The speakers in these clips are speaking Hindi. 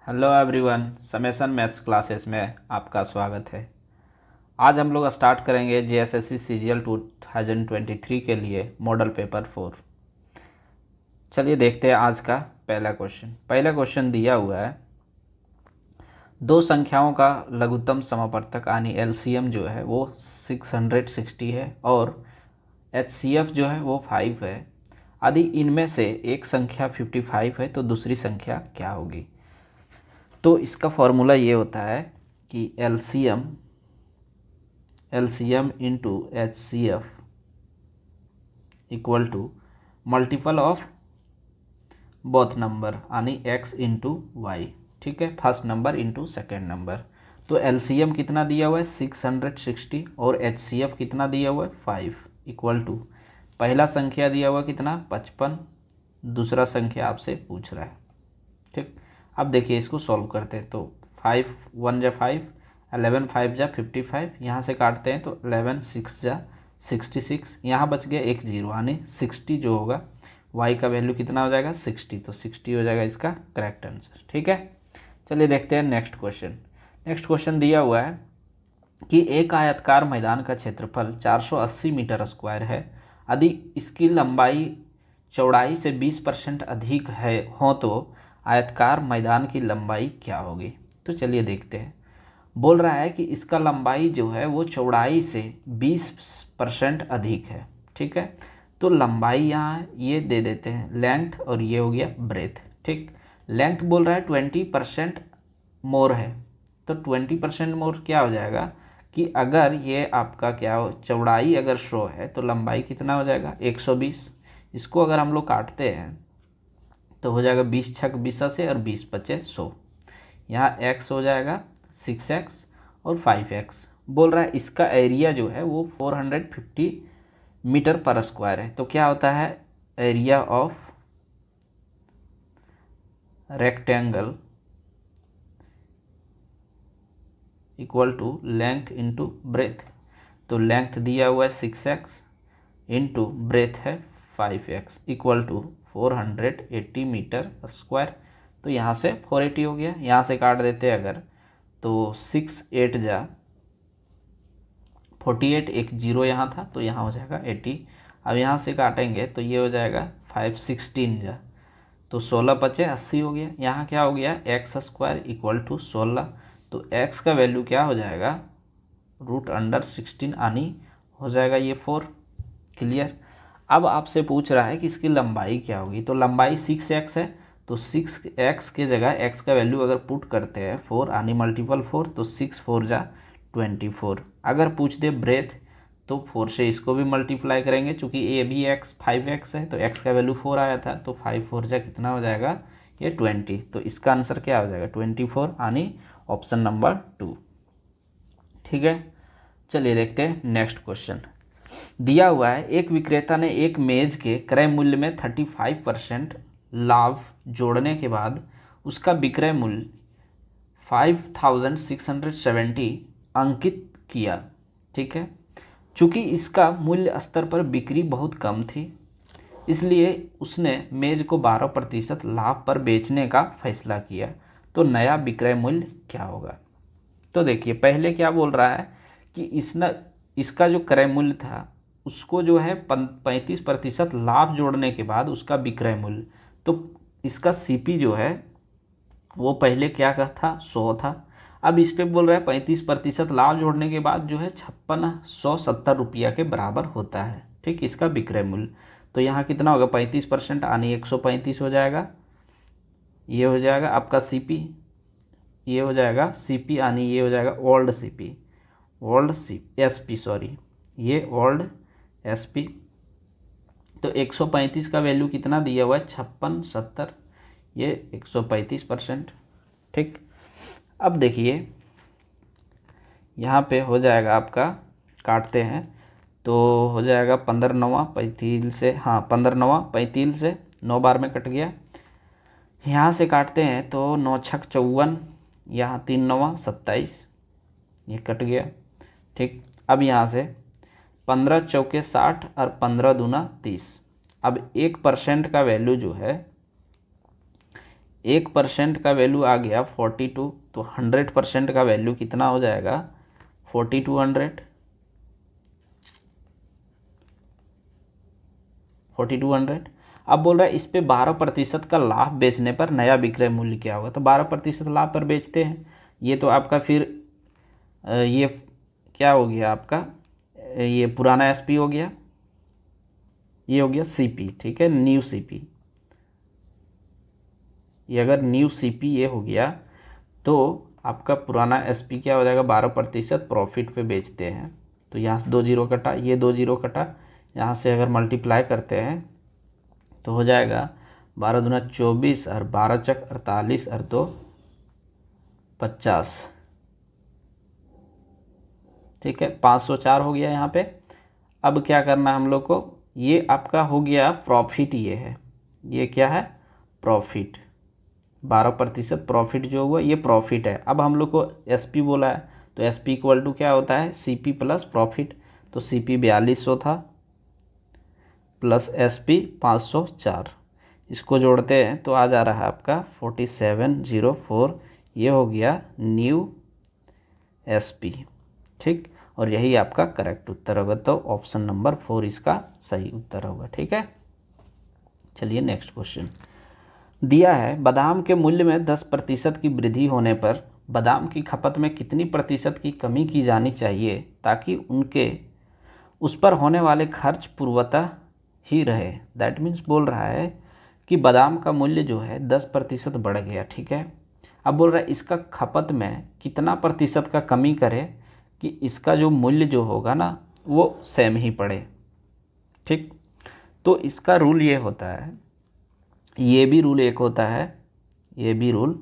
Hello everyone, summation maths classes में आपका स्वागत है। आज हम लोग स्टार्ट करेंगे जेएसएससी सीजीएल 2023 के लिए मॉडल पेपर 4। चलिए देखते हैं आज का पहला क्वेश्चन दिया हुआ है, दो संख्याओं का लघुत्तम समापवर्तक यानी एलसीएम जो है वो 660 है और एचसीएफ जो है वो 5 है। यदि इनमें से एक संख्या 55 है तो दूसरी संख्या क्या होगी। तो इसका फॉर्मूला ये होता है कि LCM into H C F equal to multiple of both number यानी एक्स इंटू वाई। ठीक है, first number into second number. तो एलसीएम कितना दिया हुआ है 660 और एचसीएफ कितना दिया हुआ है 5 इक्वल टू पहला संख्या दिया हुआ कितना 55, दूसरा संख्या आपसे पूछ रहा है। ठीक, अब देखिए इसको सॉल्व करते हैं। तो 5 1 जा 5, 11 5 जा 55, यहाँ से काटते हैं तो 11 6 जा 66, यहाँ बच गया एक जीरो यानी 60 जो होगा y का वैल्यू कितना हो जाएगा 60, तो 60 हो जाएगा इसका करेक्ट आंसर। ठीक है, चलिए देखते हैं नेक्स्ट क्वेश्चन दिया हुआ है कि एक आयताकार मैदान का क्षेत्रफल 480 मीटर स्क्वायर है। यदि इसकी लंबाई चौड़ाई से 20% अधिक हो तो आयताकार मैदान की लंबाई क्या होगी। तो चलिए देखते हैं। बोल रहा है कि इसका लंबाई जो है वो चौड़ाई से 20% अधिक है। ठीक है, तो लंबाई यहाँ ये दे देते हैं लेंथ और ये हो गया ब्रेथ। ठीक, लेंथ बोल रहा है 20% मोर है, तो 20% मोर क्या हो जाएगा कि अगर ये आपका क्या हो चौड़ाई अगर शो है तो लंबाई कितना हो जाएगा 120। इसको अगर हम लोग काटते हैं तो हो जाएगा 20 छक 20 से और 20 पचे 100। यहाँ x हो जाएगा 6x और 5x। बोल रहा है इसका एरिया जो है वो 450 मीटर पर स्क्वायर है। तो क्या होता है area of rectangle equal to length into breadth. तो लेंथ दिया हुआ है 6x इंटू ब्रेथ है 5x equal to 480 metre square. तो यहाँ से 480 हो गया, यहाँ से काट देते हैं अगर तो 6 8 जा 48, एक जीरो यहाँ था तो यहाँ हो जाएगा 80। अब यहाँ से काटेंगे तो ये हो जाएगा 5 16 जा तो 16 पचे 80 हो गया। यहाँ क्या हो गया एक्स स्क्वायर इक्वल टू 16। तो x का वैल्यू क्या हो जाएगा √16 आनी हो जाएगा ये 4। क्लियर। अब आपसे पूछ रहा है कि इसकी लंबाई क्या होगी। तो लंबाई 6x है, तो 6x के जगह x का वैल्यू अगर पुट करते हैं 4 आनी मल्टीपल 4, तो 6 4 जा 24। अगर पूछ दे ब्रेथ तो 4 से इसको भी मल्टीप्लाई करेंगे, चूँकि ए भी x 5x है तो x का वैल्यू 4 आया था, तो 5 4 जा कितना हो जाएगा ये 20। तो इसका आंसर क्या हो जाएगा 24 यानी ऑप्शन नंबर 2। ठीक है, चलिए देखते हैं नेक्स्ट क्वेश्चन। दिया हुआ है एक विक्रेता ने एक मेज के क्रय मूल्य में 35% लाभ जोड़ने के बाद उसका विक्रय मूल्य 5670 अंकित किया। ठीक है, चूँकि इसका मूल्य स्तर पर बिक्री बहुत कम थी इसलिए उसने मेज को 12% लाभ पर बेचने का फैसला किया। तो नया विक्रय मूल्य क्या होगा। तो देखिए पहले क्या बोल रहा है कि इसका जो क्रय मूल्य था उसको जो है 35% लाभ जोड़ने के बाद उसका विक्रय मूल्य, तो इसका सीपी जो है वो पहले क्या का था 100 था। अब इस पे बोल रहा है 35% लाभ जोड़ने के बाद जो है 5670 रुपया के बराबर होता है। ठीक, इसका विक्रय मूल्य। तो यहाँ कितना होगा 35% यानी 135 हो जाएगा। ये हो जाएगा आपका सीपी, ये हो जाएगा सीपी यानी ये हो जाएगा ओल्ड सीपी, एसपी सॉरी, ये ओल्ड एसपी। तो 135 का वैल्यू कितना दिया हुआ है 5670, ये 135%। ठीक, अब देखिए यहाँ पे हो जाएगा आपका काटते हैं तो हो जाएगा 15 9 35 से, हाँ 15 9 35 से 9 बार में कट गया। यहाँ से काटते हैं तो 9 छक 54, यहाँ 3 9 27, ये कट गया। ठीक, अब यहाँ से 15 चौके 60 और 15 दूना 30। अब 1% का वैल्यू जो है 1% का वैल्यू आ गया 42, तो 100% का वैल्यू कितना हो जाएगा 4200। 4200। अब बोल रहा है इस पे 12% का लाभ बेचने पर नया विक्रय मूल्य क्या होगा, तो 12% लाभ पर बेचते हैं। ये तो आपका फिर ये क्या हो गया आपका, ये पुराना एसपी हो गया, ये हो गया सीपी, ठीक है, न्यू सीपी। ये अगर न्यू सीपी ये हो गया तो आपका पुराना एसपी क्या हो जाएगा, 12% प्रॉफिट पे बेचते हैं। तो यहाँ से 2 जीरो कटा, ये 2 जीरो कटा, यहाँ से अगर मल्टीप्लाई करते हैं तो हो जाएगा 12 दूना 24 और 12 चक 48 और 2 50, ठीक है, 504 हो गया यहाँ पे। अब क्या करना है हम लोग को, ये आपका हो गया प्रॉफिट, ये है, ये क्या है प्रॉफिट, 12% प्रॉफिट जो हुआ ये प्रॉफिट है। अब हम लोग को एसपी बोला है, तो एसपी इक्वल टू क्या होता है सीपी प्लस प्रॉफिट, तो सीपी 4200 था प्लस एसपी 504, इसको जोड़ते हैं तो आ जा रहा है आपका 4704, ये हो गया न्यू एसपी, ठीक। और यही आपका करेक्ट उत्तर होगा, तो ऑप्शन नंबर 4 इसका सही उत्तर होगा, ठीक है। चलिए नेक्स्ट क्वेश्चन दिया है, बादाम के मूल्य में 10% की वृद्धि होने पर बादाम की खपत में कितनी प्रतिशत की कमी की जानी चाहिए ताकि उनके उस पर होने वाले खर्च पूर्वतः ही रहे। दैट मीन्स बोल रहा है कि बादाम का मूल्य जो है 10% बढ़ गया, ठीक है। अब बोल रहा है इसका खपत में कितना प्रतिशत का कमी करे कि इसका जो मूल्य जो होगा ना वो सेम ही पड़े, ठीक। तो इसका रूल ये होता है, ये भी रूल एक होता है, ये भी रूल,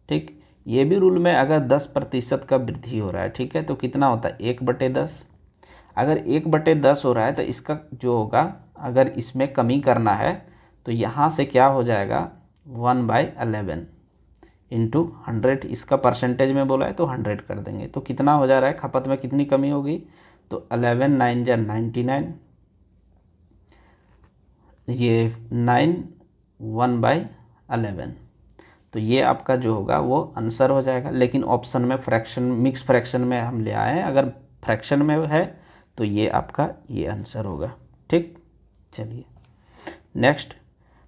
ठीक। ये भी रूल में अगर 10% का वृद्धि हो रहा है, ठीक है, तो कितना होता है 1/10। अगर 1/10 हो रहा है तो इसका जो होगा, अगर इसमें कमी करना है तो यहाँ से क्या हो जाएगा 1/11 इंटू 100, इसका परसेंटेज में बोला है तो 100 कर देंगे, तो कितना हो जा रहा है खपत में कितनी कमी होगी, तो 11 9 जा 99, ये 9 1/11, तो ये आपका जो होगा वो आंसर हो जाएगा। लेकिन ऑप्शन में फ्रैक्शन, मिक्स फ्रैक्शन में हम ले आए हैं, अगर फ्रैक्शन में है तो ये आपका ये आंसर होगा, ठीक। चलिए नेक्स्ट,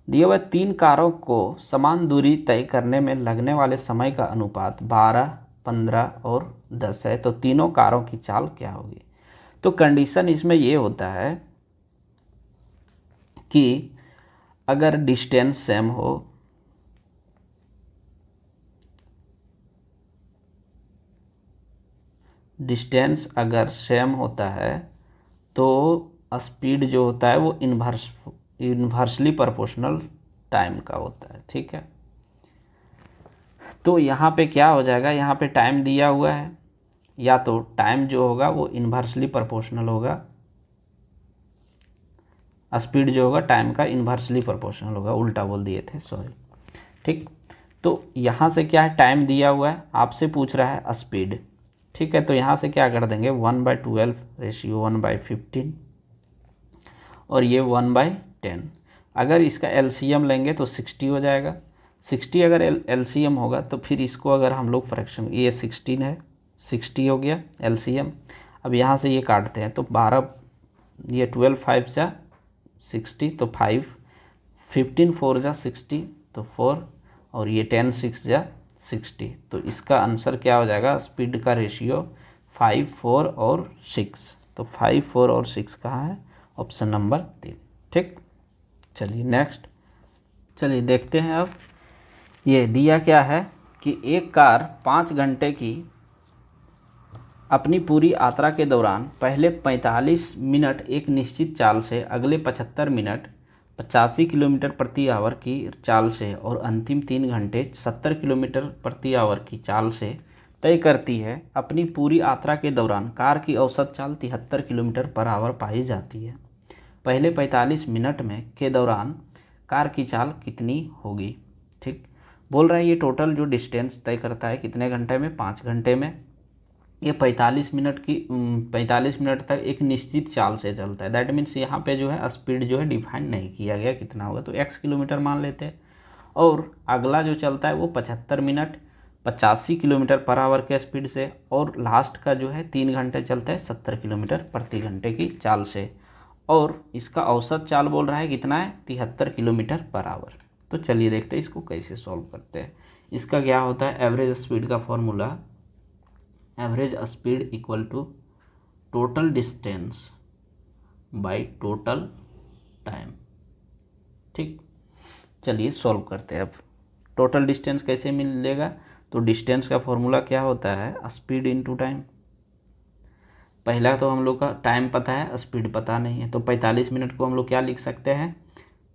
दिए हुए 3 कारों को समान दूरी तय करने में लगने वाले समय का अनुपात 12, 15 और 10 है, तो तीनों कारों की चाल क्या होगी। तो कंडीशन इसमें ये होता है कि अगर डिस्टेंस सेम हो, डिस्टेंस अगर सेम होता है तो स्पीड जो होता है वो इन्वर्सली प्रोपोर्शनल टाइम का होता है, ठीक है। तो यहाँ पे क्या हो जाएगा, यहाँ पे टाइम दिया हुआ है, या तो टाइम जो होगा वो इन्वर्सली प्रोपोर्शनल होगा, स्पीड जो होगा टाइम का इन्वर्सली प्रोपोर्शनल होगा, उल्टा बोल दिए थे, सॉरी, ठीक। तो यहाँ से क्या है, टाइम दिया हुआ है, आपसे पूछ रहा है स्पीड, ठीक है। तो यहाँ से क्या कर देंगे 1/12 रेशियो 1/15 और ये 1/10। अगर इसका एलसीएम लेंगे तो 60 हो जाएगा। 60 अगर एलसीएम होगा तो फिर इसको अगर हम लोग फ्रैक्शन, ये 16 है, 60 हो गया एलसीएम। अब यहाँ से ये काटते हैं तो 12, ये 12 5 जा 60 तो 5, 15 4 जा 60 तो 4 और ये 10 6 जा 60, तो इसका आंसर क्या हो जाएगा, स्पीड का रेशियो 5 4 और 6, तो 5 4 और 6 कहाँ है, ऑप्शन नंबर 3, ठीक। चलिए नेक्स्ट, चलिए देखते हैं। अब ये दिया क्या है कि एक कार 5 घंटे की अपनी पूरी यात्रा के दौरान पहले 45 मिनट एक निश्चित चाल से, अगले 75 मिनट 85 किलोमीटर प्रति आवर की चाल से और अंतिम 3 घंटे 70 किलोमीटर प्रति आवर की चाल से तय करती है। अपनी पूरी यात्रा के दौरान कार की औसत चाल 73 किलोमीटर पर आवर पाई जाती है। पहले 45 मिनट में के दौरान कार की चाल कितनी होगी, ठीक। बोल रहा है ये टोटल जो डिस्टेंस तय करता है कितने घंटे में, 5 घंटे में। ये 45 मिनट की 45 मिनट तक एक निश्चित चाल से चलता है। दैट मीन्स यहाँ पे जो है स्पीड जो है डिफाइन नहीं किया गया कितना होगा, तो x किलोमीटर मान लेते हैं और अगला जो चलता है वो 75 मिनट 85 किलोमीटर पर आवर के स्पीड से, और लास्ट का जो है 3 घंटे चलता है 70 किलोमीटर प्रति घंटे की चाल से, और इसका औसत चाल बोल रहा है कितना है 73 किलोमीटर पर आवर। तो चलिए देखते हैं इसको कैसे सॉल्व करते हैं। इसका क्या होता है, एवरेज स्पीड का formula, average speed equal to total distance by total time. ठीक, चलिए सॉल्व करते हैं। अब टोटल डिस्टेंस कैसे मिलेगा, तो डिस्टेंस का फॉर्मूला क्या होता है, स्पीड इनटू टाइम। पहला तो हम लोग का टाइम पता है, स्पीड पता नहीं है, तो 45 मिनट को हम लोग क्या लिख सकते हैं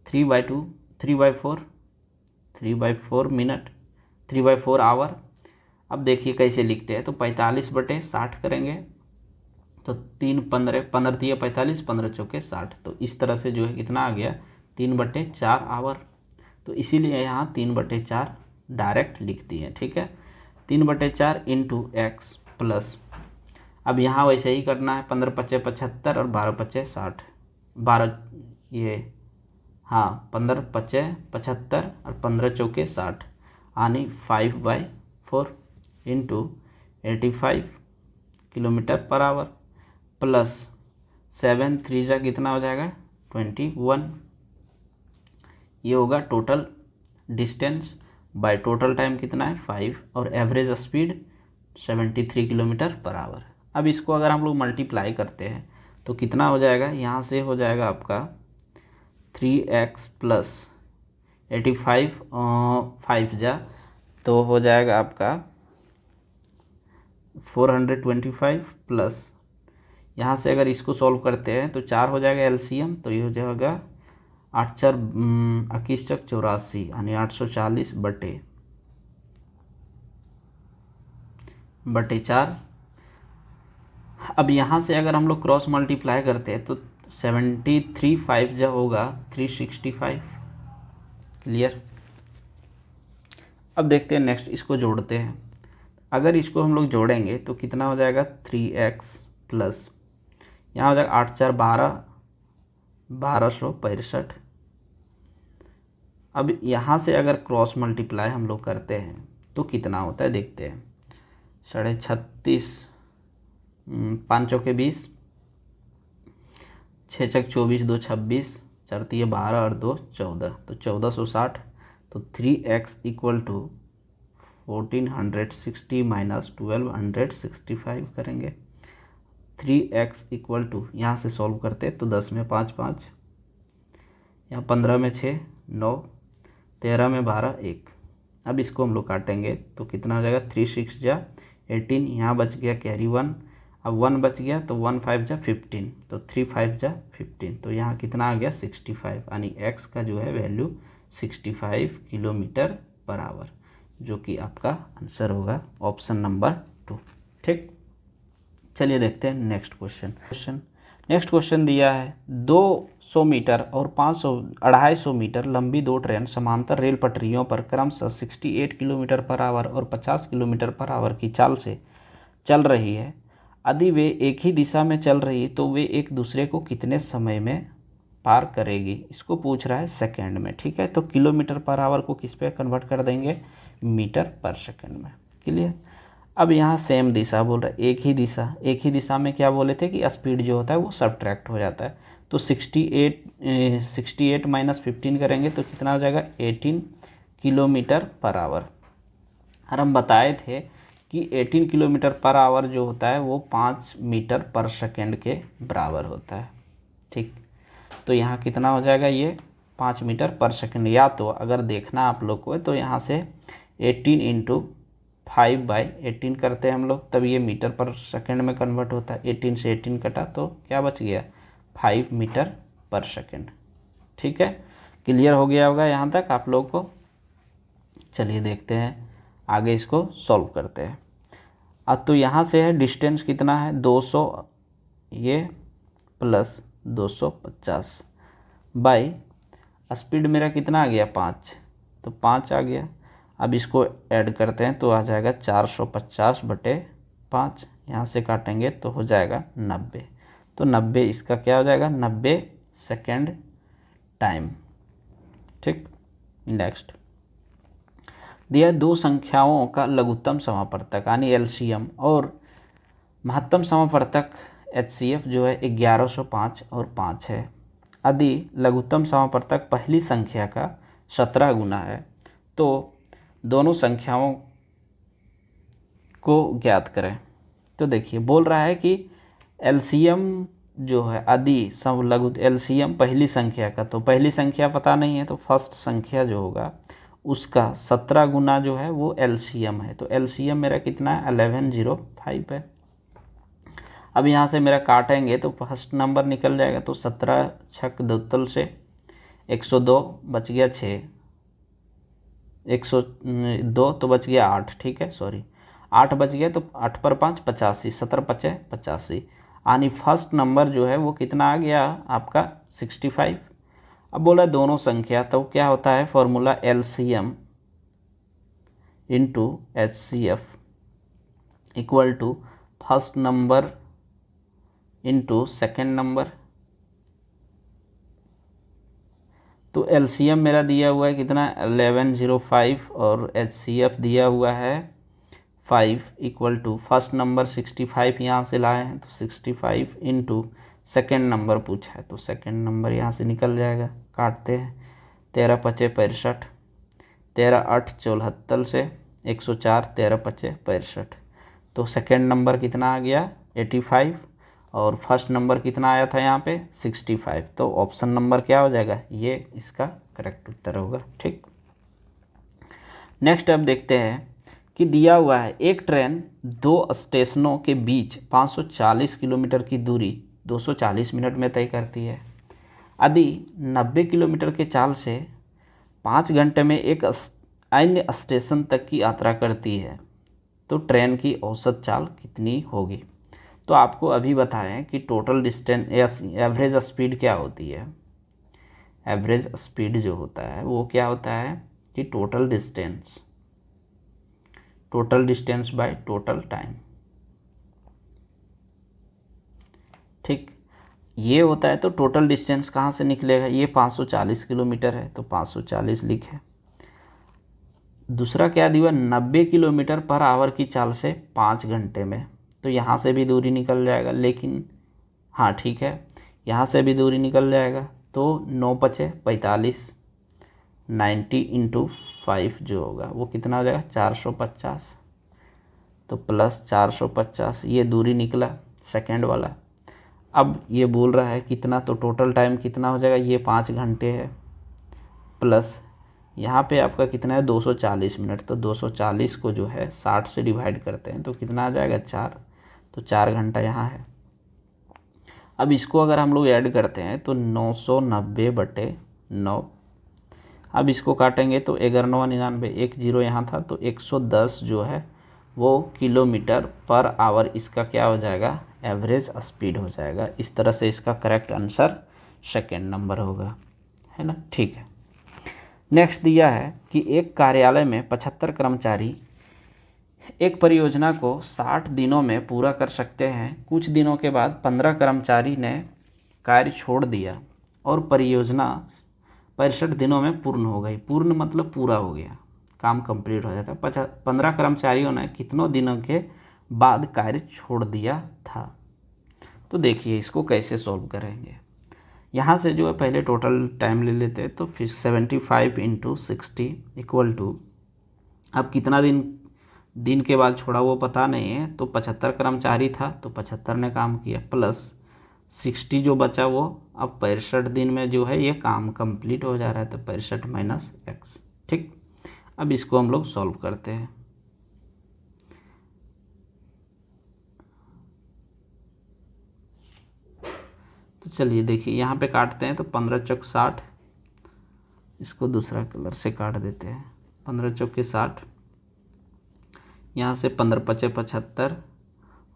3/2, 3/4 मिनट, 3/4 आवर। अब देखिए कैसे लिखते हैं, तो 45/60 करेंगे, तो 3 15 45 15 चौके 60, तो इस तरह से जो है कितना आ गया 3/4 आवर। तो इसीलिए यहाँ 3/4 डायरेक्ट लिख दिए। ठीक है, 3/4 इंटू एक्स प्लस, अब यहाँ वैसे ही करना है, 15×5 = 75 और 12×5 = 60, 12 ये हाँ 15×5 = 75 और 15 चौके 60, यानी 5/4 into 85 kilometre per hour plus 7 3 जा कितना हो जाएगा 21। ये होगा total distance by total time कितना है 5, और average speed 73 kilometre per hour. अब इसको अगर हम लोग मल्टीप्लाई करते हैं तो कितना हो जाएगा, यहाँ से हो जाएगा आपका 3x प्लस 85 5 जा तो हो जाएगा आपका 425 प्लस, यहाँ से अगर इसको सॉल्व करते हैं तो 4 हो जाएगा एलसीएम, तो ये हो जाएगा 8×4 = 84, यानी 840 बटे 4। अब यहाँ से अगर हम लोग क्रॉस मल्टीप्लाई करते हैं तो 73 5 जा होगा 365। क्लियर। अब देखते हैं नेक्स्ट, इसको जोड़ते हैं। अगर इसको हम लोग जोड़ेंगे तो कितना हो जाएगा 3x प्लस, यहाँ हो जाएगा 8×4 12, 1265। अब यहाँ से अगर क्रॉस मल्टीप्लाई हम लोग करते हैं तो कितना होता है देखते हैं, 36.5 5 चौके 20, 6 चक 24 2 26, 4 × 12 और 2 14, तो 1460। तो 3x इक्वल टू 1460 माइनस 1265 करेंगे। 3x इक्वल टू, यहाँ से सॉल्व करते तो 10 में 5 5, यहाँ 15 में 6 9, 13 में 12 1। अब इसको हम लोग काटेंगे तो कितना हो जाएगा 3 6 जा 18, यहाँ बच गया कैरी 1, अब 1 बच गया तो 1 5 जा 15, तो 3 5 जा 15, तो यहाँ कितना आ गया 65, यानी x का जो है वैल्यू 65 किलोमीटर पर आवर, जो कि आपका आंसर होगा ऑप्शन नंबर 2। ठीक, चलिए देखते हैं नेक्स्ट क्वेश्चन। नेक्स्ट क्वेश्चन दिया है 200 मीटर और 250 मीटर लंबी दो ट्रेन समांतर रेल पटरियों पर क्रमशः 68 किलोमीटर पर आवर और 50 किलोमीटर पर आवर की चाल से चल रही है। यदि वे एक ही दिशा में चल रही तो वे एक दूसरे को कितने समय में पार करेगी, इसको पूछ रहा है सेकंड में। ठीक है, तो किलोमीटर पर आवर को किस पे कन्वर्ट कर देंगे, मीटर पर सेकंड में। क्लियर। अब यहाँ सेम दिशा बोल रहा है, एक ही दिशा में क्या बोले थे कि स्पीड जो होता है वो सब्ट्रैक्ट हो जाता है, तो 68 माइनस 15 करेंगे तो कितना हो जाएगा 18 किलोमीटर पर आवर। और हम बताए थे कि 18 किलोमीटर पर आवर जो होता है वो 5 मीटर पर सेकेंड के बराबर होता है। ठीक, तो यहाँ कितना हो जाएगा ये 5 मीटर पर सेकेंड, या तो अगर देखना आप लोग को तो यहाँ से 18 इंटू 5/18 करते हैं हम लोग, तब ये मीटर पर सेकेंड में कन्वर्ट होता है। 18 से 18 कटा तो क्या बच गया 5 मीटर पर सेकेंड। ठीक है, क्लियर हो गया होगा यहाँ तक आप लोग को। चलिए देखते हैं आगे, इसको सॉल्व करते हैं। अब तो यहाँ से है डिस्टेंस कितना है 200 ये प्लस 250 बाई स्पीड मेरा कितना आ गया 5, तो 5 आ गया। अब इसको ऐड करते हैं तो आ जाएगा 450/5, यहाँ से काटेंगे तो हो जाएगा 90, तो 90 इसका क्या हो जाएगा 90 सेकेंड टाइम। ठीक, नेक्स्ट दिया है दो संख्याओं का लघुत्तम समापवर्तक यानी एलसीएम और महत्तम समापवर्तक एचसीएफ जो है 1105 और 5 है। यदि लघुत्तम समापवर्तक पहली संख्या का 17 गुना है तो दोनों संख्याओं को ज्ञात करें। तो देखिए बोल रहा है कि एलसीएम जो है यदि सम लघु एलसीएम पहली संख्या का, तो पहली संख्या पता नहीं है तो फर्स्ट संख्या जो होगा उसका 17 गुना जो है वो एलसीएम है। तो एलसीएम मेरा कितना है 1105 है। अब यहाँ से मेरा काटेंगे तो फर्स्ट नंबर निकल जाएगा, तो 17 छक दोतल से 102 बच गया 6, 102 तो बच गया 8, ठीक है सॉरी 8 बच गया, तो 8 पर 5 85, 17 पचे 85 यानी फर्स्ट नंबर जो है वो कितना आ गया आपका 65। अब बोला दोनों संख्या, तो क्या होता है formula LCM into HCF equal to first number into second number. तो एलसीएम मेरा दिया हुआ है कितना 1105 और एचसीएफ दिया हुआ है 5 इक्वल टू फर्स्ट नंबर 65 यहाँ से लाए हैं तो 65 इंटू सेकेंड नंबर पूछा है, तो सेकेंड नंबर यहाँ से निकल जाएगा। काटते हैं 13 पचे 65, 13 8 74 से 104, 13 पचे 65, तो सेकेंड नंबर कितना आ गया 85 और फर्स्ट नंबर कितना आया था यहाँ पे 65। तो ऑप्शन नंबर क्या हो जाएगा, ये इसका करेक्ट उत्तर होगा। ठीक, नेक्स्ट अब देखते हैं कि दिया हुआ है एक ट्रेन दो स्टेशनों के बीच 540 किलोमीटर की दूरी 240 मिनट में तय करती है। यदि 90 किलोमीटर के चाल से 5 घंटे में एक अन्य स्टेशन तक की यात्रा करती है तो ट्रेन की औसत चाल कितनी होगी। तो आपको अभी बताएं कि टोटल डिस्टेंस या एवरेज स्पीड क्या होती है। एवरेज स्पीड जो होता है वो क्या होता है कि total distance by total time. ठीक, ये होता है। तो टोटल डिस्टेंस कहाँ से निकलेगा, ये 540 किलोमीटर है तो 540 लिखे। दूसरा क्या दिया 90 किलोमीटर पर आवर की चाल से 5 घंटे में, तो यहाँ से भी दूरी निकल जाएगा, लेकिन हाँ ठीक है यहाँ से भी दूरी निकल जाएगा। तो 9 पचे 45, 90 इंटू 5 जो होगा वो कितना हो जाएगा 450, तो प्लस 450 ये दूरी निकला सेकेंड वाला। अब ये बोल रहा है कितना, तो टोटल टाइम कितना हो जाएगा, ये 5 घंटे है प्लस यहाँ पे आपका कितना है 240 मिनट, तो 240 को जो है 60 से डिवाइड करते हैं तो कितना आ जाएगा 4, तो 4 घंटा यहाँ है। अब इसको अगर हम लोग ऐड करते हैं तो 990/9। अब इसको काटेंगे तो 1199, एक जीरो यहाँ था तो 110 जो है वो किलोमीटर पर आवर इसका क्या हो जाएगा एवरेज स्पीड हो जाएगा। इस तरह से इसका करेक्ट आंसर सेकेंड नंबर होगा, है ना। ठीक है, नेक्स्ट दिया है कि एक कार्यालय में 75 कर्मचारी एक परियोजना को 60 दिनों में पूरा कर सकते हैं। कुछ दिनों के बाद 15 कर्मचारी ने कार्य छोड़ दिया और परियोजना 65 दिनों में पूर्ण हो गई। पूर्ण मतलब पूरा हो गया, काम कंप्लीट हो जाता है। 15 कर्मचारियों ने कितनों दिनों के बाद कार्य छोड़ दिया था। तो देखिए इसको कैसे सॉल्व करेंगे। यहाँ से जो है पहले टोटल टाइम ले लेते हैं, तो फिर 75 इंटू 60 इक्वल टू, अब कितना दिन के बाद छोड़ा वो पता नहीं है, तो 75 कर्मचारी था तो 75 ने काम किया प्लस 60 जो बचा वो अब 65 दिन में जो है ये काम कंप्लीट हो जा रहा है, तो 65 माइनस x। ठीक, अब इसको हम लोग सॉल्व करते हैं। तो चलिए देखिए यहाँ पे काटते हैं तो 15 चौक 60, इसको दूसरा कलर से काट देते हैं। 15 चौके 60, यहाँ से 15 पचे 75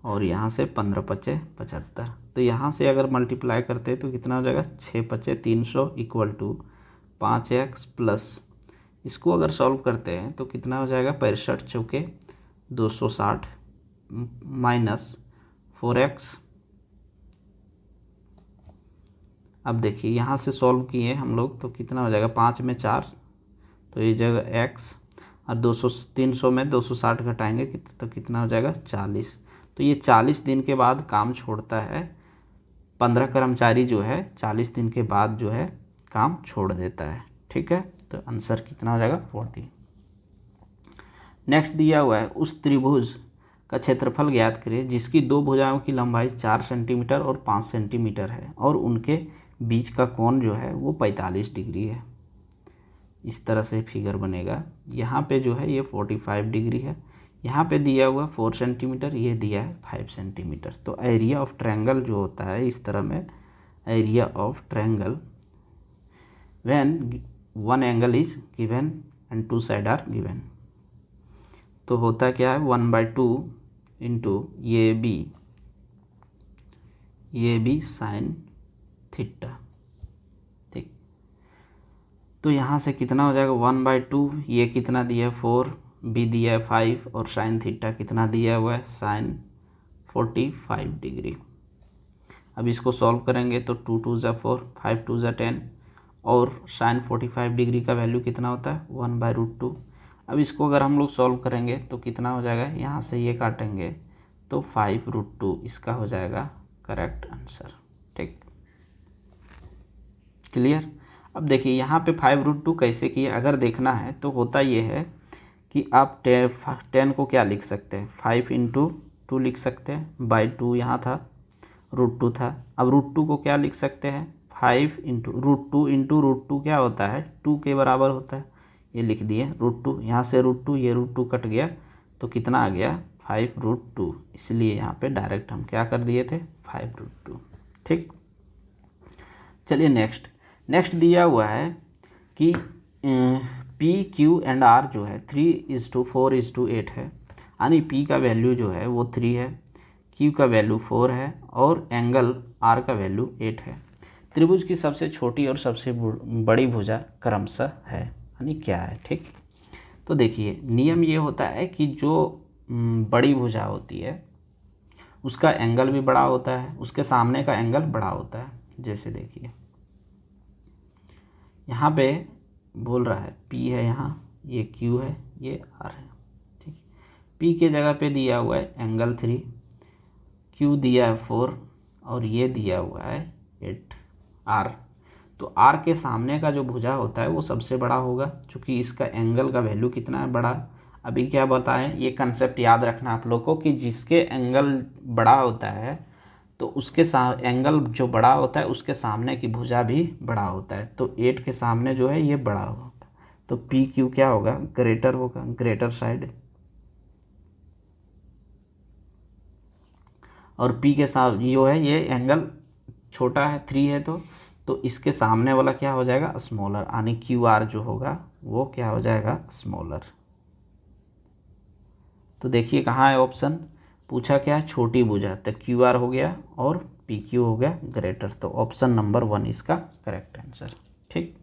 और यहाँ से 15 पचे 75, तो यहाँ से अगर मल्टीप्लाई करते हैं तो कितना हो जाएगा 6 पचे 300 इक्वल टू 5x प्लस, इसको अगर सॉल्व करते हैं तो कितना हो जाएगा 65 चौके 260 माइनस 4x। अब देखिए यहाँ से सॉल्व किए हम लोग तो कितना हो जाएगा 5 में 4, तो ये जगह x और 200 300 में 260 घटाएंगे तो कितना हो जाएगा 40। तो ये 40 दिन के बाद काम छोड़ता है। 15 कर्मचारी जो है 40 दिन के बाद जो है काम छोड़ देता है। ठीक है, तो आंसर कितना हो जाएगा 40। नेक्स्ट दिया हुआ है उस त्रिभुज का क्षेत्रफल ज्ञात करिए जिसकी दो भुजाओं की लंबाई 4 सेंटीमीटर और 5 सेंटीमीटर है और उनके बीच का कोण जो है वो 45 डिग्री है। इस तरह से फिगर बनेगा। यहाँ पे जो है ये 45 डिग्री है, यहाँ पे दिया हुआ 4 सेंटीमीटर, ये दिया है 5 सेंटीमीटर। तो एरिया ऑफ ट्रायंगल जो होता है इस तरह में, area of triangle when one angle is given and two side are given, तो होता क्या है 1/2 इंटू ये बी साइन थीटा। ठीक, तो यहाँ से कितना हो जाएगा 1/2, ये कितना दिया है 4, बी दिया है 5 और साइन थीटा कितना दिया हुआ है साइन 45 डिग्री। अब इसको सॉल्व करेंगे तो 2 2 ज़ा 4, 5 2 ज़ा 10 और साइन 45 डिग्री का वैल्यू कितना होता है 1/√2। अब इसको अगर हम लोग सॉल्व करेंगे तो कितना हो जाएगा, यहाँ से ये काटेंगे तो 5√2 इसका हो जाएगा करेक्ट आंसर। ठीक, क्लियर। अब देखिए यहाँ पे 5√2 कैसे किए, अगर देखना है तो होता ये है कि आप 10 को क्या लिख सकते हैं 5 इंटू 2 लिख सकते हैं, बाई 2 यहाँ था, √2 था। अब √2 को क्या लिख सकते हैं 5 इंटू √2 इंटू √2 क्या होता है 2 के बराबर होता है, ये लिख दिए √2। यहाँ से √2 ये √2 कट गया तो कितना आ गया 5√2, इसलिए यहाँ पे डायरेक्ट हम क्या कर दिए थे 5√2। ठीक, चलिए नेक्स्ट दिया हुआ है कि P Q एंड R जो है 3:4:8 है, यानी P का वैल्यू जो है वो 3 है, Q का वैल्यू 4 है और एंगल R का वैल्यू 8 है। त्रिभुज की सबसे छोटी और सबसे बड़ी भुजा क्रमशः है, यानी क्या है। ठीक, तो देखिए नियम ये होता है कि जो बड़ी भुजा होती है उसका एंगल भी बड़ा होता है, उसके सामने का एंगल बड़ा होता है। जैसे देखिए यहाँ पे बोल रहा है P है, यहाँ ये Q है, ये R है। ठीक, P के जगह पे दिया हुआ है एंगल 3, Q दिया है 4 और ये दिया हुआ है 8 R। तो R के सामने का जो भुजा होता है वो सबसे बड़ा होगा, क्योंकि इसका एंगल का वैल्यू कितना है बड़ा। अभी क्या बताएं, ये कंसेप्ट याद रखना आप लोग को कि जिसके एंगल बड़ा होता है तो उसके एंगल जो बड़ा होता है उसके सामने की भुजा भी बड़ा होता है। तो 8 के सामने जो है ये बड़ा होगा, तो पी क्यू क्या होगा ग्रेटर होगा, ग्रेटर साइड। और पी के साथ जो है ये एंगल छोटा है 3 है, तो इसके सामने वाला क्या हो जाएगा स्मॉलर, यानी क्यू आर जो होगा वो क्या हो जाएगा स्मॉलर। तो देखिए कहाँ है ऑप्शन, पूछा क्या है छोटी भुजा, तो क्यू आर हो गया और पी क्यू हो गया ग्रेटर, तो ऑप्शन नंबर 1 इसका करेक्ट आंसर। ठीक,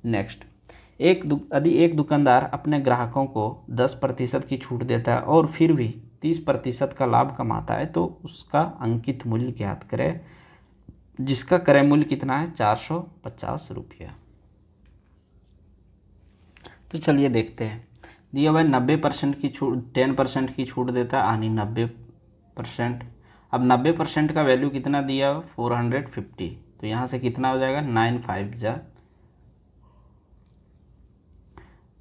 नेक्स्ट यदि एक दुकानदार अपने ग्राहकों को 10% की छूट देता है और फिर भी 30% का लाभ कमाता है तो उसका अंकित मूल्य ज्ञात करें, जिसका क्रय मूल्य कितना है 450 रुपया। तो चलिए देखते हैं, दिया हुआ है 90% की छूट, 10% की छूट देता है यानी 90%। अब 90% का वैल्यू कितना दिया हुआ 450, तो यहाँ से कितना हो जाएगा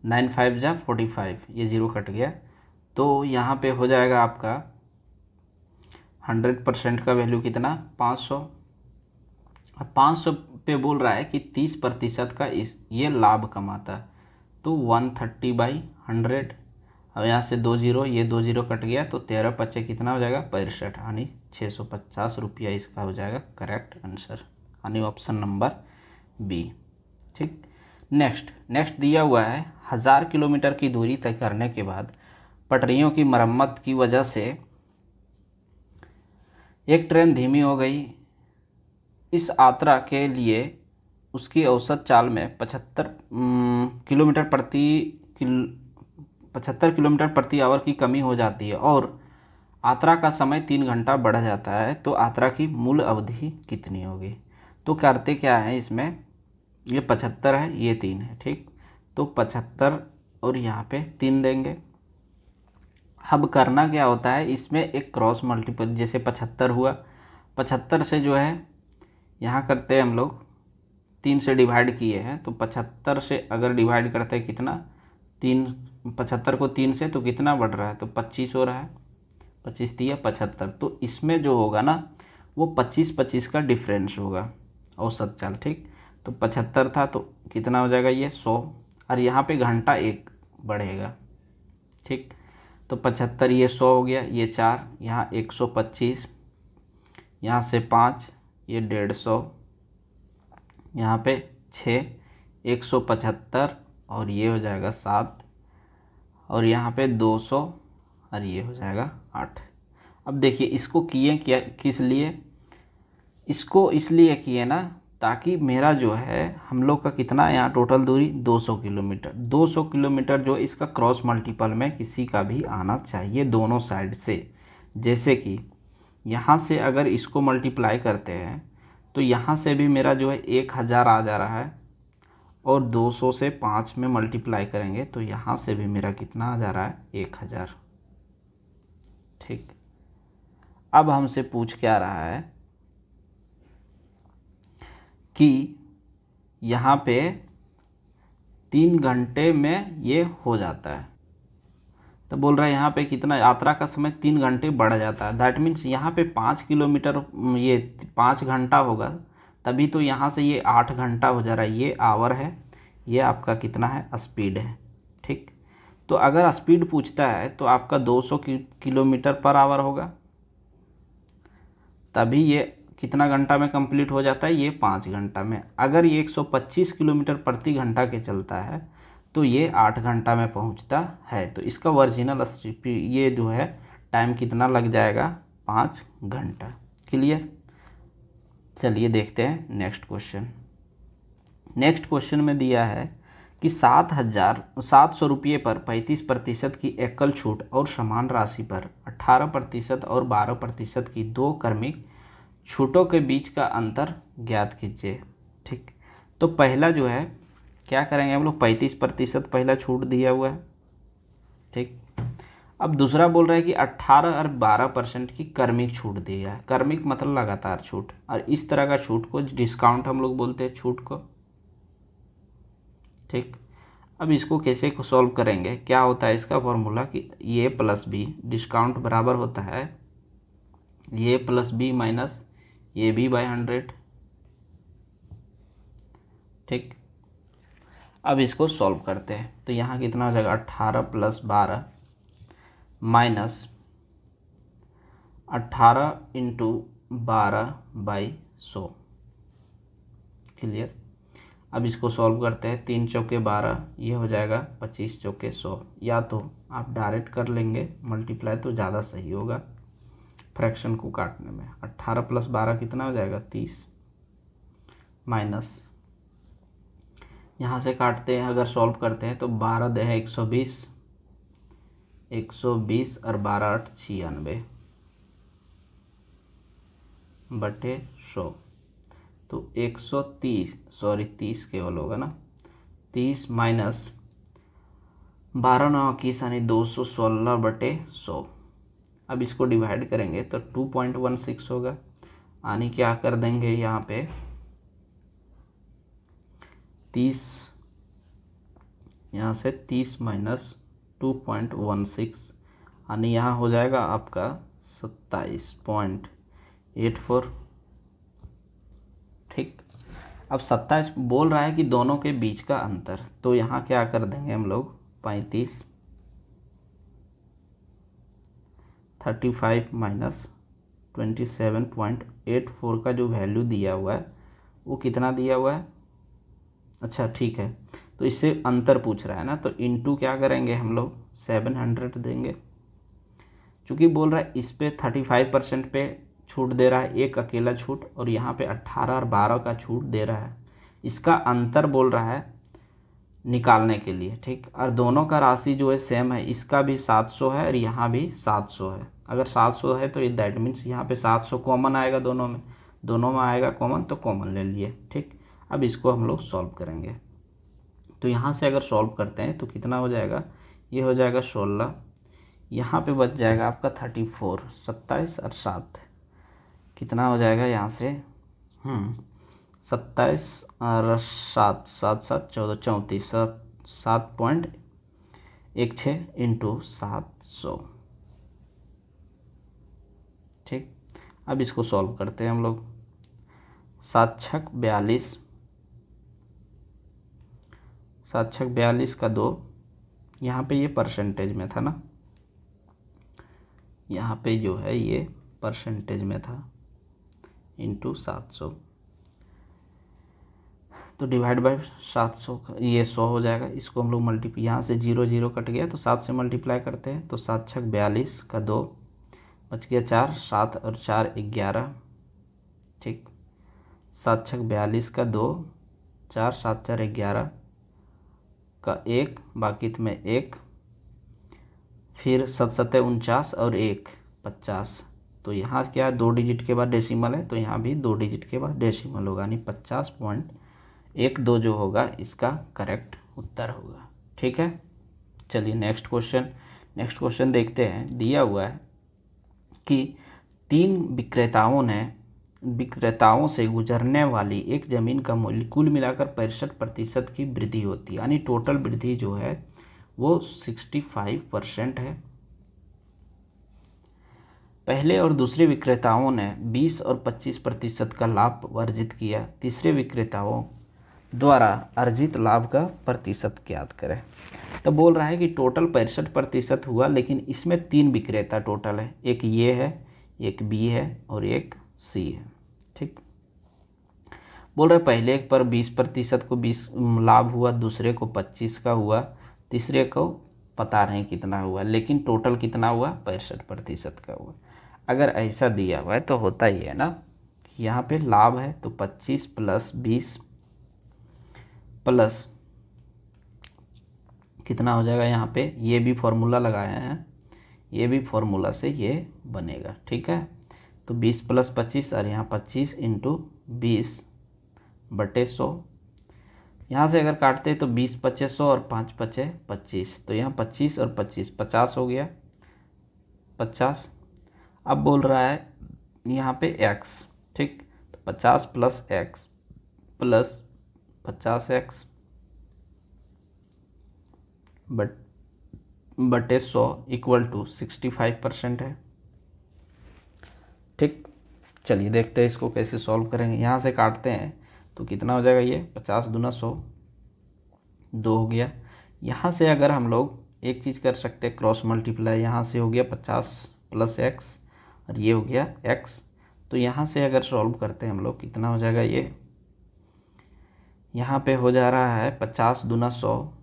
9 जा 45, ये ज़ीरो कट गया, तो यहाँ पे हो जाएगा आपका 100% का वैल्यू कितना 500। अब 500 पे बोल रहा है कि 30% का ये लाभ कमाता है, तो 130/100। अब यहाँ से 2 जीरो, ये 2 जीरो कट गया, तो 13 पच्चे कितना हो जाएगा 65, यानी 650 रुपया इसका हो जाएगा करेक्ट आंसर, यानी ऑप्शन नंबर बी। ठीक, नेक्स्ट दिया हुआ है 1000 किलोमीटर की दूरी तय करने के बाद पटरियों की मरम्मत की वजह से एक ट्रेन धीमी हो गई। इस यात्रा के लिए उसकी औसत चाल में 75 किलोमीटर प्रति आवर की कमी हो जाती है और यात्रा का समय 3 घंटा बढ़ जाता है, तो यात्रा की मूल अवधि कितनी होगी। तो करते क्या है इसमें, ये 75 है, ये 3 है। ठीक, तो 75 और यहाँ पे 3 देंगे। अब करना क्या होता है, इसमें एक क्रॉस मल्टीपल, जैसे 75 हुआ, 75 से जो है यहाँ करते हैं हम लोग 3 से डिवाइड किए हैं, तो 75 से अगर डिवाइड करते हैं कितना, 3, 75 को 3 से तो कितना बढ़ रहा है, तो 25 हो रहा है, 25 दिया 75। तो इसमें जो होगा ना वो 25-25 का डिफरेंस होगा औसत चाल, ठीक। तो 75 था तो कितना हो जाएगा ये 100, और यहाँ पे घंटा 1 बढ़ेगा, ठीक। तो 75 ये 100 हो गया, ये 4, यहाँ 125, यहाँ से 5 ये 150, यहाँ पे 6 175, और ये हो जाएगा 7, और यहाँ पे 200, और ये हो जाएगा 8। अब देखिए इसको किए क्या, किस लिए, इसको इसलिए किए ना ताकि मेरा जो है हम लोग का कितना है यहाँ टोटल दूरी 200 किलोमीटर, 200 किलोमीटर जो इसका क्रॉस मल्टीपल में किसी का भी आना चाहिए दोनों साइड से। जैसे कि यहाँ से अगर इसको मल्टीप्लाई करते हैं तो यहाँ से भी मेरा जो है 1000 आ जा रहा है, और 200 से 5 में मल्टीप्लाई करेंगे तो यहाँ से भी मेरा कितना आ जा रहा है 1000, ठीक। अब हमसे पूछ क्या रहा है कि यहाँ पे 3 घंटे में ये हो जाता है, तो बोल रहा है यहाँ पे कितना यात्रा का समय 3 घंटे बढ़ जाता है। दैट मीन्स यहाँ पे 5 किलोमीटर ये 5 घंटा होगा, तभी तो यहाँ से ये 8 घंटा हो जा रहा है। ये आवर है, ये आपका कितना है स्पीड है, ठीक। तो अगर स्पीड पूछता है तो आपका 200 किलोमीटर पर आवर होगा, तभी ये कितना घंटा में कंप्लीट हो जाता है, ये 5 घंटा में। अगर ये 125 किलोमीटर प्रति घंटा के चलता है तो ये 8 घंटा में पहुंचता है। तो इसका ओरिजिनल ये जो है टाइम कितना लग जाएगा, 5 घंटा। क्लियर। चलिए देखते हैं नेक्स्ट क्वेश्चन। नेक्स्ट क्वेश्चन में दिया है कि 7,700 रुपये पर 35% की एकल छूट और समान राशि पर 18% और 12% की 2 क्रमिक छूटों के बीच का अंतर ज्ञात कीजिए, ठीक। तो पहला जो है क्या करेंगे हम लोग, 35% पहला छूट दिया हुआ है, ठीक। अब दूसरा बोल रहा है कि 18 और 12% की क्रमिक छूट दिया है। क्रमिक मतलब लगातार छूट, और इस तरह का छूट को डिस्काउंट हम लोग बोलते हैं छूट को, ठीक। अब इसको कैसे सॉल्व करेंगे, क्या होता है इसका फॉर्मूला कि ये प्लस बी, डिस्काउंट बराबर होता है ये प्लस बी माइनस ये बी बाय 100, ठीक। अब इसको सॉल्व करते हैं तो यहाँ कितना हो जाएगा 18 + 12 माइनस 18 × 12/100। क्लियर। अब इसको सॉल्व करते हैं, 3 चौके 12, ये हो जाएगा 25 चौके 100। या तो आप डायरेक्ट कर लेंगे मल्टीप्लाई तो ज़्यादा सही होगा फ्रैक्शन को काटने में। 18 + 12 कितना हो जाएगा 30, माइनस यहाँ से काटते हैं अगर सॉल्व करते हैं तो 12 दे है 120, 120 और 12 8 96 बटे 100, तो 130, सॉरी 30 केवल होगा ना, 30 माइनस 12 9 21 यानी 216 बटे 100। अब इसको डिवाइड करेंगे तो 2.16 होगा, यानी क्या कर देंगे यहाँ पे 30, यहाँ से 30 माइनस 2.16 यानी यहाँ हो जाएगा आपका 27.84, ठीक। अब 27 बोल रहा है कि दोनों के बीच का अंतर, तो यहाँ क्या कर देंगे हम लोग 35, 35 माइनस 27.84 का जो वैल्यू दिया हुआ है वो कितना दिया हुआ है, अच्छा ठीक है, तो इससे अंतर पूछ रहा है ना, तो इनटू क्या करेंगे हम लोग 700 देंगे, क्योंकि बोल रहा है इस पे 35% पे छूट दे रहा है एक अकेला छूट, और यहाँ पे 18 और 12 का छूट दे रहा है। इसका अंतर बोल रहा है निकालने के लिए, ठीक। और दोनों का राशि जो है सेम है, इसका भी 700 है और यहाँ भी 700 है। अगर 700 है तो दैट मीन्स यहाँ पे 700 कॉमन आएगा, दोनों में आएगा कॉमन, तो कॉमन ले लिए, ठीक। अब इसको हम लोग सॉल्व करेंगे तो यहाँ से अगर सॉल्व करते हैं तो कितना हो जाएगा, ये हो जाएगा 16, यहाँ पे बच जाएगा आपका 34, 27 और 7 कितना हो जाएगा यहाँ से 27 और 7, 7 7 14, 34, 7.16 इंटू 700। ठीक, अब इसको सॉल्व करते हैं हम लोग। 7 छक 42, 7 छक 42 का 2, यहाँ पे ये परसेंटेज में था ना, यहाँ पे जो है ये परसेंटेज में था, इंटू 700, तो डिवाइड बाय 700 ये 100 हो जाएगा। इसको हम लोग मल्टीप्लाई, यहाँ से 0 0 कट गया तो 7 से मल्टीप्लाई करते हैं, तो 7 छक 42 का 2, बच गया 4, 7 और 4 11। ठीक, 7 छक 42 का 2, 4 7 4 11 का 1, बाकी में 1, फिर 7 7 49 और 1 50। तो यहाँ क्या 2 डिजिट के बाद डेसिमल है, तो यहाँ भी 2 डिजिट के बाद डेसिमल होगा, यानी 50.12 जो होगा इसका करेक्ट उत्तर होगा। ठीक है, चलिए नेक्स्ट क्वेश्चन देखते हैं। दिया हुआ है कि 3 विक्रेताओं से गुजरने वाली एक ज़मीन का मूल्य कुल मिलाकर 65% की वृद्धि होती है, यानी टोटल वृद्धि जो है वो 65% है। पहले और दूसरे विक्रेताओं ने 20 और 25% का लाभ अर्जित किया। तीसरे विक्रेताओं द्वारा अर्जित लाभ का प्रतिशत ज्ञात करें। तो बोल रहा है कि टोटल 65% हुआ, लेकिन इसमें 3 विक्रेता टोटल है, एक ये है, एक बी है और एक सी है। ठीक, बोल रहे पहले एक पर 20% को 20 लाभ हुआ, दूसरे को 25 का हुआ, तीसरे को पता नहीं कितना हुआ, लेकिन टोटल कितना हुआ 65% का हुआ। अगर ऐसा दिया हुआ है तो होता ही है ना कि यहाँ पे लाभ है तो 25 प्लस 20 प्लस कितना हो जाएगा, यहाँ पे ये भी फॉर्मूला लगाए हैं, ये भी फॉर्मूला से ये बनेगा। ठीक है, तो 20 प्लस 25 और यहाँ 25 इंटू 20/100। यहाँ से अगर काटते तो 20 पचे 100 और 5 पचे 25, तो यहाँ 25 और 25 50 हो गया, 50। अब बोल रहा है यहाँ पे x। ठीक, तो 50 प्लस x प्लस 50x बटे 100 इक्वल टू 65% है। ठीक, चलिए देखते हैं इसको कैसे सॉल्व करेंगे। यहाँ से काटते हैं तो कितना हो जाएगा, ये 50 दूना 100, 2 हो गया। यहाँ से अगर हम लोग एक चीज़ कर सकते हैं, क्रॉस मल्टीप्लाई, यहाँ से हो गया 50 प्लस x और ये हो गया x। तो यहाँ से अगर सॉल्व करते हैं हम लोग, कितना हो जाएगा, ये यहाँ पे हो जा रहा है 50 दूना 100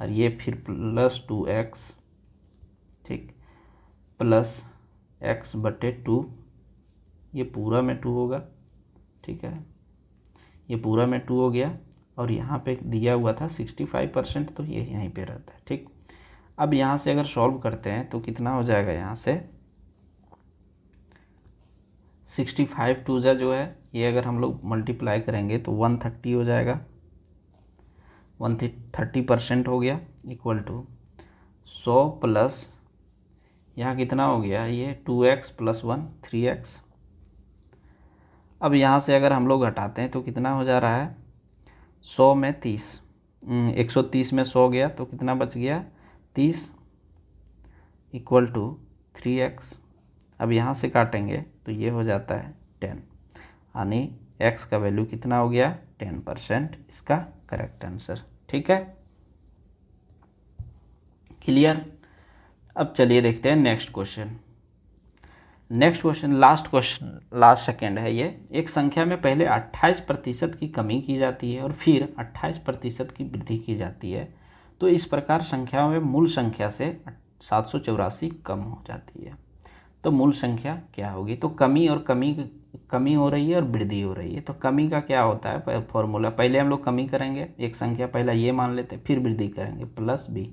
और ये फिर प्लस 2x। ठीक, प्लस x बटे 2, ये पूरा में 2 होगा। ठीक है, ये पूरा में 2 हो गया और यहाँ पे दिया हुआ था 65%, तो ये यहीं पे रहता है। ठीक, अब यहाँ से अगर सॉल्व करते हैं तो कितना हो जाएगा, यहाँ से 65 2 जो है ये अगर हम लोग मल्टीप्लाई करेंगे तो 130 हो जाएगा, 130% हो गया, इक्वल टू 100 प्लस यहाँ कितना हो गया, ये 2x प्लस 1 3x। अब यहाँ से अगर हम लोग घटाते हैं तो कितना हो जा रहा है, 100 में 30, 130 में 100 गया तो कितना बच गया 30, इक्वल टू 3x। अब यहाँ से काटेंगे तो ये हो जाता है 10, यानी x का वैल्यू कितना हो गया 10%, इसका करेक्ट आंसर। ठीक है, क्लियर। अब चलिए देखते हैं नेक्स्ट क्वेश्चन। लास्ट सेकेंड है ये। एक संख्या में पहले 28% की कमी की जाती है और फिर 28% की वृद्धि की जाती है, तो इस प्रकार संख्याओं में मूल संख्या से 784 कम हो जाती है। तो मूल संख्या क्या होगी, तो कमी हो रही है और वृद्धि हो रही है। तो कमी का क्या होता है फॉर्मूला, पहले हम लोग कमी करेंगे, एक संख्या पहला ये मान लेते हैं, फिर वृद्धि करेंगे प्लस b।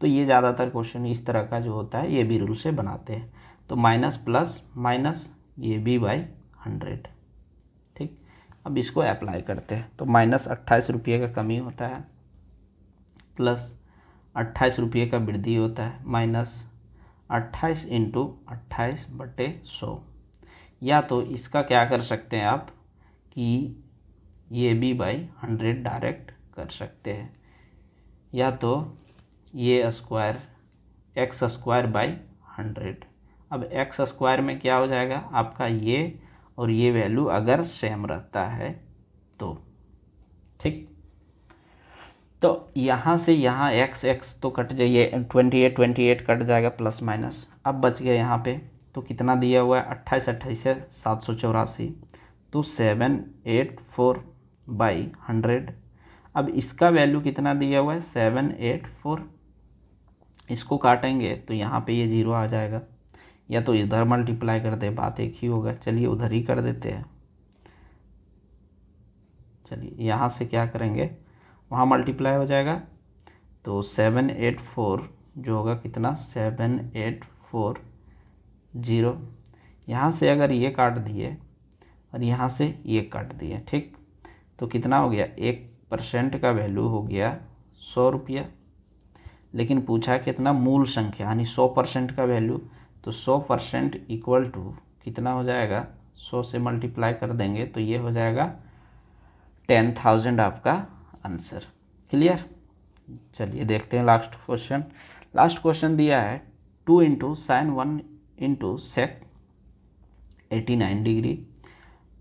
तो ये ज़्यादातर क्वेश्चन इस तरह का जो होता है ये भी रूल से बनाते हैं। तो माइनस प्लस माइनस ये b/100। ठीक, अब इसको अप्लाई करते हैं तो -28 रुपये का कमी होता है, प्लस 28 रुपये का वृद्धि होता है माइनस 28 इंटू 28/100। या तो इसका क्या कर सकते हैं आप कि ये भी बाई 100 डायरेक्ट कर सकते हैं, या तो ये स्क्वायर एक्स स्क्वायर बाई 100। अब एक्स स्क्वायर में क्या हो जाएगा आपका ये और ये वैल्यू अगर सेम रहता है तो, ठीक। तो यहाँ से यहाँ एक्स एक्स तो कट जाइए, 28 कट जाएगा प्लस माइनस। अब बच गया यहाँ पे तो कितना दिया हुआ है 28 से 784, तो 784/100। अब इसका वैल्यू कितना दिया हुआ है 784, इसको काटेंगे तो यहाँ पे ये 0 आ जाएगा, या तो इधर मल्टीप्लाई कर दे, बात एक ही होगा। चलिए उधर ही कर देते हैं। चलिए यहाँ से क्या करेंगे, वहाँ मल्टीप्लाई हो जाएगा तो 784 जो होगा कितना 7840। यहाँ से अगर ये काट दिए और यहाँ से ये काट दिए, ठीक, तो कितना हो गया 1% का वैल्यू हो गया 100 रुपया। लेकिन पूछा कितना मूल संख्या यानी 100% का वैल्यू, तो 100% इक्वल टू कितना हो जाएगा 100 से मल्टीप्लाई कर देंगे तो ये हो जाएगा 10,000 आपका आंसर। क्लियर। चलिए देखते हैं लास्ट क्वेश्चन। लास्ट क्वेश्चन दिया है 2 into sine 1 into sec 89 degree,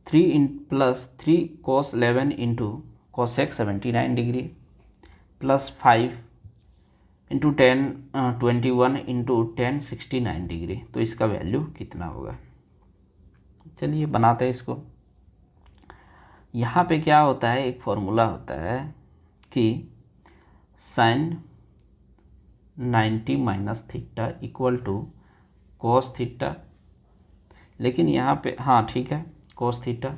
3 plus 3 cos 11 into cosec 79 degree, plus 5 into 21 into 69 degree. तो इसका वैल्यू कितना होगा। चलिए बनाते हैं इसको। यहाँ पे क्या होता है, एक फॉर्मूला होता है कि sine 90 minus theta equal to cos theta. लेकिन यहाँ पे हाँ ठीक है कॉस थीटा,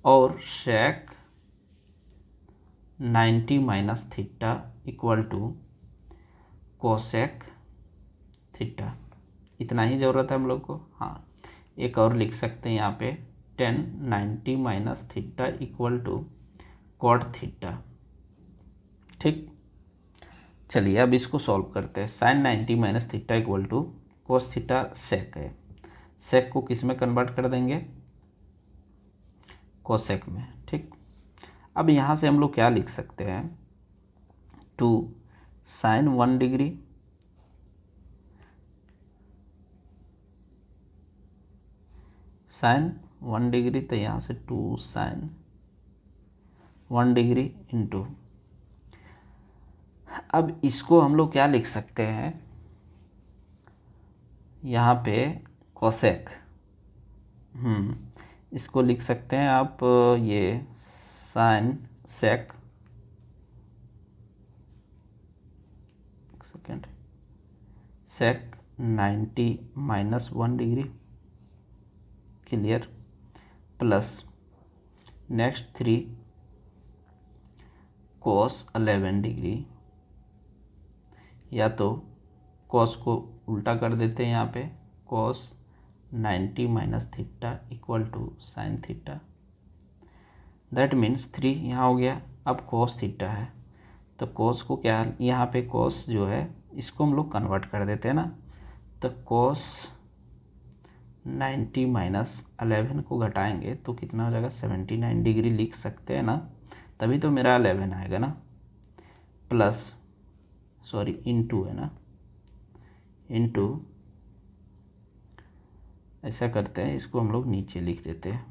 और sec 90 minus theta equal to cosec theta. इतना ही ज़रूरत है हम लोग को। हाँ एक और लिख सकते हैं यहाँ पे 10 90 minus theta equal to cot theta. ठीक। चलिए अब इसको सॉल्व करते हैं। Sine 90 minus theta equal to cos theta sec है। सेक को किस में कन्वर्ट कर देंगे, कोसेक में। ठीक। अब यहाँ से हम लोग क्या लिख सकते हैं, 2 साइन 1 डिग्री साइन 1 डिग्री, तो यहाँ से 2 साइन 1 डिग्री इंटू, अब इसको हम लोग क्या लिख सकते हैं यहाँ पे कोसेक, इसको लिख सकते हैं आप ये साइन सेक, सेकेंड सेक 90 minus 1 degree. Clear. Plus next 3 कोस 11 डिग्री, या तो कोस को उल्टा कर देते हैं यहाँ पे, cos 90 minus theta equal to sine theta. That means 3 यहाँ हो गया। अब कोस थीटा है तो कोस को क्या, यहाँ पे कोस जो है इसको हम लोग कन्वर्ट कर देते हैं ना, तो कोस 90 माइनस 11 को घटाएंगे तो कितना हो जाएगा 79 डिग्री लिख सकते हैं ना, तभी तो मेरा 11 आएगा ना, प्लस सॉरी इनटू है ना, इनटू ऐसा करते हैं इसको हम लोग नीचे लिख देते हैं।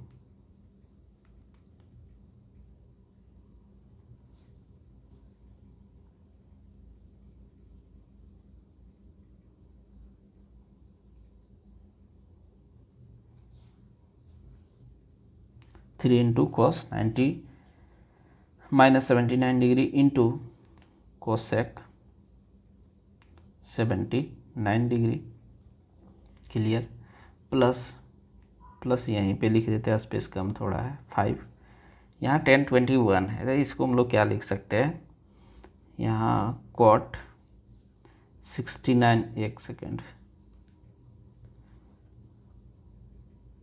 Three into cos 90 minus 79 degree into cosec 79 degree. Clear. Plus plus यहीं पे लिख देते हैं, स्पेस कम थोड़ा है 5, यहाँ 1021 है तो इसको हम लोग क्या लिख सकते हैं, यहाँ कॉट 69, एक सेकेंड,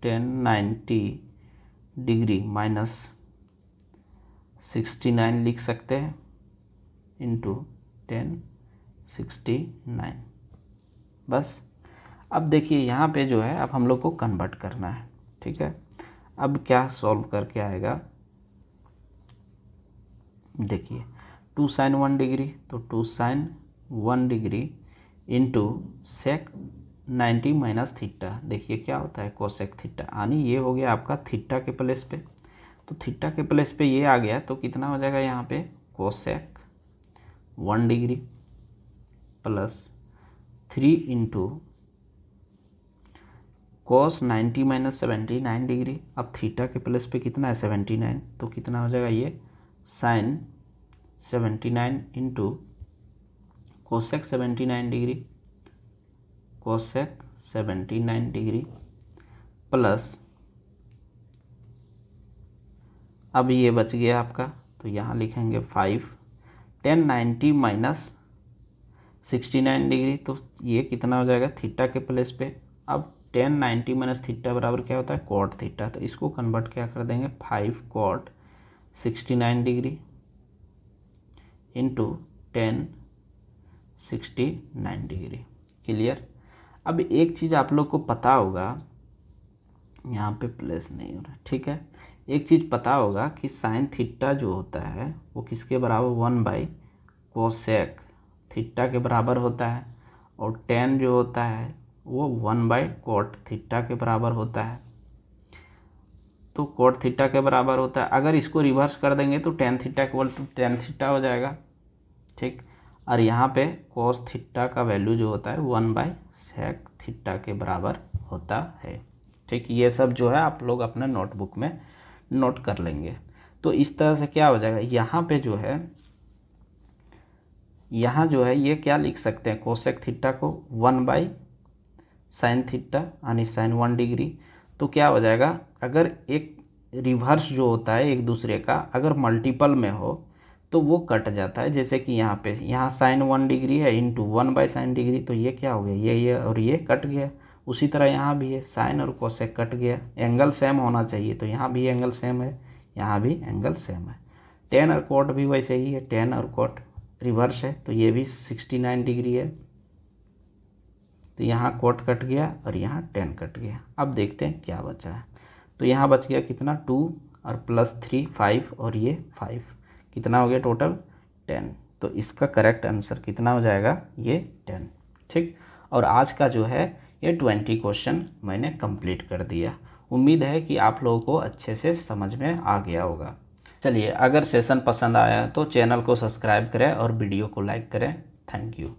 1090 डिग्री माइनस 69 लिख सकते हैं। इंटू 1069। बस अब देखिए यहाँ पे जो है अब हम लोग को कन्वर्ट करना है, ठीक है। अब क्या सॉल्व करके आएगा, देखिए 2 sin 1 डिग्री, तो 2 sin 1 degree into sec 90 minus theta, देखिए क्या होता है कोसेक थीटा, यानी ये हो गया आपका थीटा के प्लेस पे, तो थीटा के प्लेस पे ये आ गया तो कितना हो जाएगा यहाँ पे cosec 1 degree plus 3 into cos 90 minus 79 degree. अब थीटा के प्लेस पे कितना है 79, तो कितना हो जाएगा ये sine 79 into cosec 79 degree, cosec 79 degree plus, अब ये बच गया आपका, तो यहाँ लिखेंगे 5 1090 माइनस 69 डिग्री, तो ये कितना हो जाएगा थीटा के प्लेस पे। अब 1090 माइनस थीटा बराबर क्या होता है कॉट थीटा, तो इसको कन्वर्ट क्या कर देंगे 5 cot 69 degree into 1069 degree. Clear. अब एक चीज़ आप लोग को पता होगा, यहाँ पे प्लेस नहीं हो रहा, ठीक है, एक चीज़ पता होगा कि साइन थीटा जो होता है वो किसके बराबर 1 बाई कोसेक थीटा के बराबर होता है, और टेन जो होता है वो 1 बाई कोट थीटा के बराबर होता है। तो कोट थीटा के बराबर होता है, अगर इसको रिवर्स कर देंगे तो tan theta equal to tan theta हो जाएगा, ठीक। और यहाँ पे कोस थीटा का वैल्यू जो होता है 1 बाई सेक थीटा के बराबर होता है, ठीक। ये सब जो है आप लोग अपने नोटबुक में नोट कर लेंगे। तो इस तरह से क्या हो जाएगा, यहाँ पे जो है यहाँ जो है ये क्या लिख सकते हैं कोसेक थीटा को 1 बाई साइन थीटा यानी साइन 1 डिग्री। तो क्या हो जाएगा, अगर एक रिवर्स जो होता है एक दूसरे का अगर मल्टीपल में हो तो वो कट जाता है, जैसे कि यहाँ पे यहाँ साइन 1 डिग्री है इंटू 1 बाई साइन डिग्री, तो ये क्या हो गया ये और ये कट गया। उसी तरह यहाँ भी है साइन और कोसेक कट गया, एंगल सेम होना चाहिए, तो यहाँ भी एंगल सेम है, यहाँ भी एंगल सेम है। टेन और कोट भी वैसे ही है, टेन और कोट रिवर्स है, तो ये भी 69 डिग्री है, तो यहाँ कोट कट गया और यहाँ टेन कट गया। अब देखते हैं क्या बचा है, तो यहाँ बच गया कितना 2 और प्लस 3 5 और ये 5, कितना हो गया टोटल 10। तो इसका करेक्ट आंसर कितना हो जाएगा ये 10, ठीक। और आज का जो है ये 20 क्वेश्चन मैंने कंप्लीट कर दिया। उम्मीद है कि आप लोगों को अच्छे से समझ में आ गया होगा। चलिए, अगर सेशन पसंद आया तो चैनल को सब्सक्राइब करें और वीडियो को लाइक करें। Thank you.